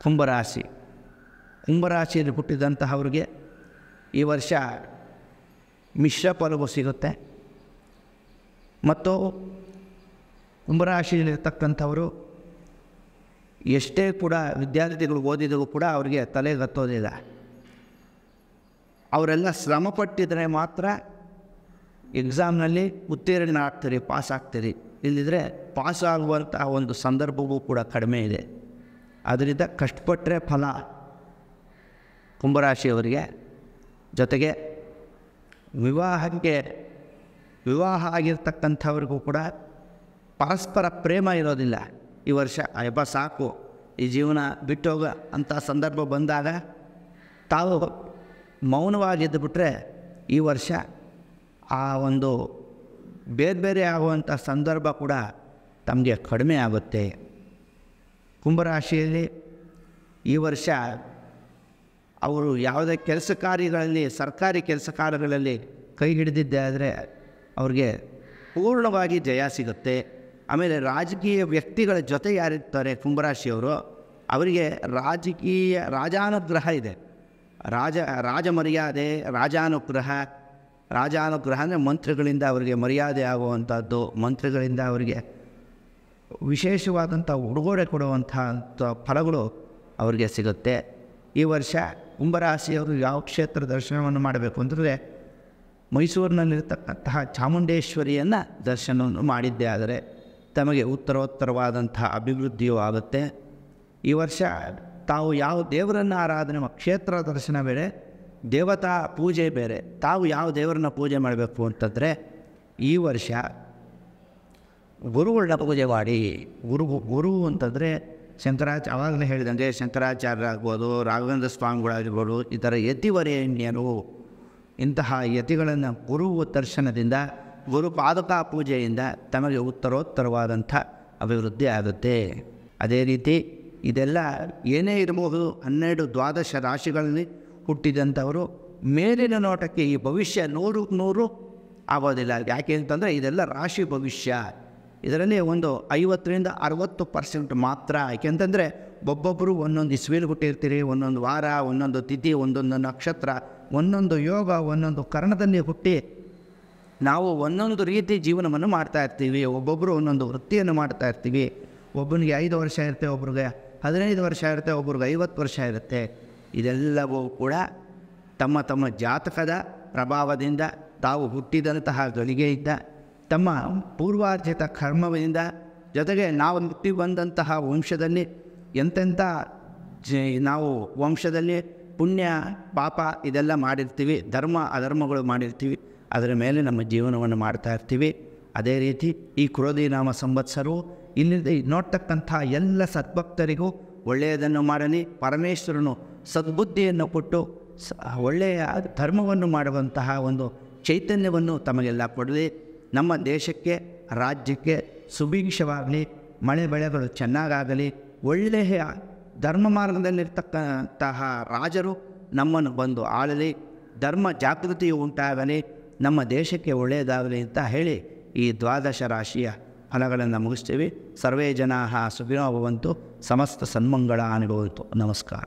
ಕುಂಭರಾಶಿ. ಕುಂಭರಾಶಿಯಲ್ಲಿ ಹುಟ್ಟಿದಂತಹವ್ರಿಗೆ ಈ ವರ್ಷ ಮಿಶ್ರ ಫಲವು ಸಿಗುತ್ತೆ. ಮತ್ತು ಕುಂಭರಾಶಿಯಲ್ಲಿರ್ತಕ್ಕಂಥವರು ಎಷ್ಟೇ ಕೂಡ ವಿದ್ಯಾರ್ಥಿಗಳು ಓದಿದರೂ ಕೂಡ ಅವರಿಗೆ ತಲೆಗತ್ತೋದಿಲ್ಲ. ಅವರೆಲ್ಲ ಶ್ರಮಪಟ್ಟಿದ್ರೆ ಮಾತ್ರ ಎಕ್ಸಾಮ್ನಲ್ಲಿ ಉತ್ತೀರ್ಣ ಆಗ್ತೀರಿ, ಪಾಸ್ ಆಗ್ತೀರಿ. ಇಲ್ಲದಿದ್ದರೆ ಪಾಸ್ ಆಗುವಂಥ ಒಂದು ಸಂದರ್ಭವೂ ಕೂಡ ಕಡಿಮೆ ಇದೆ. ಅದರಿಂದ ಕಷ್ಟಪಟ್ಟರೆ ಫಲ ಕುಂಭರಾಶಿಯವರಿಗೆ. ಜೊತೆಗೆ ವಿವಾಹ ಆಗಿರ್ತಕ್ಕಂಥವ್ರಿಗೂ ಕೂಡ ಪರಸ್ಪರ ಪ್ರೇಮ ಇರೋದಿಲ್ಲ ಈ ವರ್ಷ. ಅಯ್ಯಪ್ಪ ಸಾಕು, ಈ ಜೀವನ ಬಿಟ್ಟೋಗ ಅಂಥ ಸಂದರ್ಭ ಬಂದಾಗ ತಾವು ಮೌನವಾಗಿದ್ದುಬಿಟ್ರೆ ಈ ವರ್ಷ ಆ ಒಂದು ಬೇರೆ ಬೇರೆ ಆಗುವಂಥ ಸಂದರ್ಭ ಕೂಡ ತಮಗೆ ಕಡಿಮೆ ಆಗುತ್ತೆ. ಕುಂಭರಾಶಿಯಲ್ಲಿ ಈ ವರ್ಷ ಅವರು ಯಾವುದೇ ಕೆಲಸ ಕಾರ್ಯಗಳಲ್ಲಿ, ಸರ್ಕಾರಿ ಕೆಲಸ ಕಾರ್ಯಗಳಲ್ಲಿ ಕೈ ಹಿಡಿದಿದ್ದೆ ಆದರೆ ಅವ್ರಿಗೆ ಪೂರ್ಣವಾಗಿ ಜಯ ಸಿಗುತ್ತೆ. ಆಮೇಲೆ ರಾಜಕೀಯ ವ್ಯಕ್ತಿಗಳ ಜೊತೆ ಯಾರಿರ್ತಾರೆ ಕುಂಭರಾಶಿಯವರು, ಅವರಿಗೆ ರಾಜಾನುಗ್ರಹ ಇದೆ. ರಾಜ ಮರ್ಯಾದೆ, ರಾಜಾನುಗ್ರಹ ಅಂದರೆ ಮಂತ್ರಿಗಳಿಂದ ಅವರಿಗೆ ಮರ್ಯಾದೆ ಆಗುವಂಥದ್ದು, ಮಂತ್ರಿಗಳಿಂದ ಅವರಿಗೆ ವಿಶೇಷವಾದಂಥ ಉಡುಗೊರೆ ಕೊಡುವಂಥ ಫಲಗಳು ಅವರಿಗೆ ಸಿಗುತ್ತೆ. ಈ ವರ್ಷ ಕುಂಭರಾಶಿಯವರು ಯಾವ ಕ್ಷೇತ್ರ ದರ್ಶನವನ್ನು ಮಾಡಬೇಕು ಅಂತಂದರೆ ಮೈಸೂರಿನಲ್ಲಿರ್ತಕ್ಕಂತಹ ಚಾಮುಂಡೇಶ್ವರಿಯನ್ನು ದರ್ಶನವನ್ನು ಮಾಡಿದ್ದೇ ಆದರೆ ತಮಗೆ ಉತ್ತರೋತ್ತರವಾದಂಥ ಅಭಿವೃದ್ಧಿಯೂ ಆಗುತ್ತೆ. ಈ ವರ್ಷ ತಾವು ಯಾವ ದೇವರನ್ನು ಆರಾಧನೆ ಕ್ಷೇತ್ರ ದರ್ಶನ ಬೇರೆ, ದೇವತಾ ಪೂಜೆ ಬೇರೆ. ತಾವು ಯಾವ ದೇವರನ್ನ ಪೂಜೆ ಮಾಡಬೇಕು ಅಂತಂದರೆ ಈ ವರ್ಷ ಗುರುಗಳನ್ನ ಪೂಜೆ ಮಾಡಿ. ಗುರು ಅಂತಂದರೆ ಆವಾಗಲೇ ಹೇಳಿದಂಗೆ ಶಂಕರಾಚಾರ್ಯರಾಗ್ಬೋದು, ರಾಘವೇಂದ್ರ ಸ್ವಾಮಿಗಳಾಗಿರ್ಬೋದು, ಈ ಥರ ಯತಿವರೇಣ್ಯರು, ಇಂತಹ ಯತಿಗಳನ್ನು ಗುರು ದರ್ಶನದಿಂದ, ಗುರು ಪಾದುಕಾ ಪೂಜೆಯಿಂದ ತಮಗೆ ಉತ್ತರೋತ್ತರವಾದಂಥ ಅಭಿವೃದ್ಧಿ ಆಗುತ್ತೆ. ಅದೇ ರೀತಿ ಇದೆಲ್ಲ ಏನೇ ಇರಬಹುದು, 12-12 ರಾಶಿಗಳಲ್ಲಿ ಹುಟ್ಟಿದಂಥವರು ಮೇಲಿನ ನೋಟಕ್ಕೆ ಈ ಭವಿಷ್ಯ 100% ಆಗೋದಿಲ್ಲ. ಯಾಕೆ ಅಂತಂದರೆ ಇದೆಲ್ಲ ರಾಶಿ ಭವಿಷ್ಯ. ಇದರಲ್ಲಿ ಒಂದು 50-60% ಮಾತ್ರ. ಯಾಕೆಂತಂದರೆ ಒಬ್ಬೊಬ್ಬರು ಒಂದೊಂದು ಇಸ್ವಿಲಿ ಹುಟ್ಟಿರ್ತೀರಿ, ಒಂದೊಂದು ವಾರ, ಒಂದೊಂದು ತಿಥಿ, ಒಂದೊಂದು ನಕ್ಷತ್ರ, ಒಂದೊಂದು ಯೋಗ, ಒಂದೊಂದು ಕರ್ಣದಲ್ಲಿ ಹುಟ್ಟಿ ನಾವು ಒಂದೊಂದು ರೀತಿ ಜೀವನವನ್ನು ಮಾಡ್ತಾಯಿರ್ತೀವಿ. ಒಬ್ಬೊಬ್ಬರು ಒಂದೊಂದು ವೃತ್ತಿಯನ್ನು ಮಾಡ್ತಾಯಿರ್ತೀವಿ. ಒಬ್ಬನಿಗೆ 5 ವರ್ಷ ಇರುತ್ತೆ, ಒಬ್ರಿಗೆ 15 ವರ್ಷ ಇರುತ್ತೆ, ಒಬ್ರಿಗೆ 50 ವರ್ಷ ಇರುತ್ತೆ. ಇದೆಲ್ಲವೂ ಕೂಡ ತಮ್ಮ ತಮ್ಮ ಜಾತಕದ ಪ್ರಭಾವದಿಂದ, ತಾವು ಹುಟ್ಟಿದಂತಹ ಗಳಿಗೆಯಿಂದ, ತಮ್ಮ ಪೂರ್ವಾರ್ಜಿತ ಕರ್ಮದಿಂದ, ಜೊತೆಗೆ ನಾವು ಹುಟ್ಟಿ ಬಂದಂತಹ ವಂಶದಲ್ಲಿ ಎಂತೆಂಥ ನಾವು ವಂಶದಲ್ಲಿ ಪುಣ್ಯ ಪಾಪ ಇದೆಲ್ಲ ಮಾಡಿರ್ತೀವಿ, ಧರ್ಮ ಅಧರ್ಮಗಳು ಮಾಡಿರ್ತೀವಿ, ಅದರ ಮೇಲೆ ನಮ್ಮ ಜೀವನವನ್ನು ಮಾಡ್ತಾಯಿರ್ತೀವಿ. ಅದೇ ರೀತಿ ಈ ಕ್ರೋಧಿ ನಾಮ ಸಂವತ್ಸರವು ಇಲ್ಲಿ ನೋಡ್ತಕ್ಕಂಥ ಎಲ್ಲ ಸದ್ಭಕ್ತರಿಗೂ ಒಳ್ಳೆಯದನ್ನು ಮಾಡಲಿ. ಪರಮೇಶ್ವರನು ಸದ್ಬುದ್ಧಿಯನ್ನು ಕೊಟ್ಟು ಒಳ್ಳೆಯ ಧರ್ಮವನ್ನು ಮಾಡುವಂತಹ ಒಂದು ಚೈತನ್ಯವನ್ನು ತಮಗೆಲ್ಲ ಕೊಡಲಿ. ನಮ್ಮ ದೇಶಕ್ಕೆ, ರಾಜ್ಯಕ್ಕೆ ಸುಭಿಕ್ಷವಾಗಲಿ, ಮಳೆ ಬೆಳೆಗಳು ಚೆನ್ನಾಗಾಗಲಿ, ಒಳ್ಳೆಯ ಧರ್ಮ ಮಾರ್ಗದಲ್ಲಿರ್ತಕ್ಕಂತಹ ರಾಜರು ನಮ್ಮನ್ನು ಬಂದು ಆಳಲಿ, ಧರ್ಮ ಜಾಗೃತಿಯು ಉಂಟಾಗಲಿ, ನಮ್ಮ ದೇಶಕ್ಕೆ ಒಳ್ಳೆಯದಾಗಲಿ ಅಂತ ಹೇಳಿ ಈ 12 ರಾಶಿಯ ಫಲಗಳನ್ನು ಮುಗಿಸ್ತೀವಿ. ಸರ್ವೇ ಜನಾಃ ಸುಖಿನೋ ಭವಂತು, ಸಮಸ್ತ ಸನ್ಮಂಗಳಾನಿ ಭವಂತು. ನಮಸ್ಕಾರ.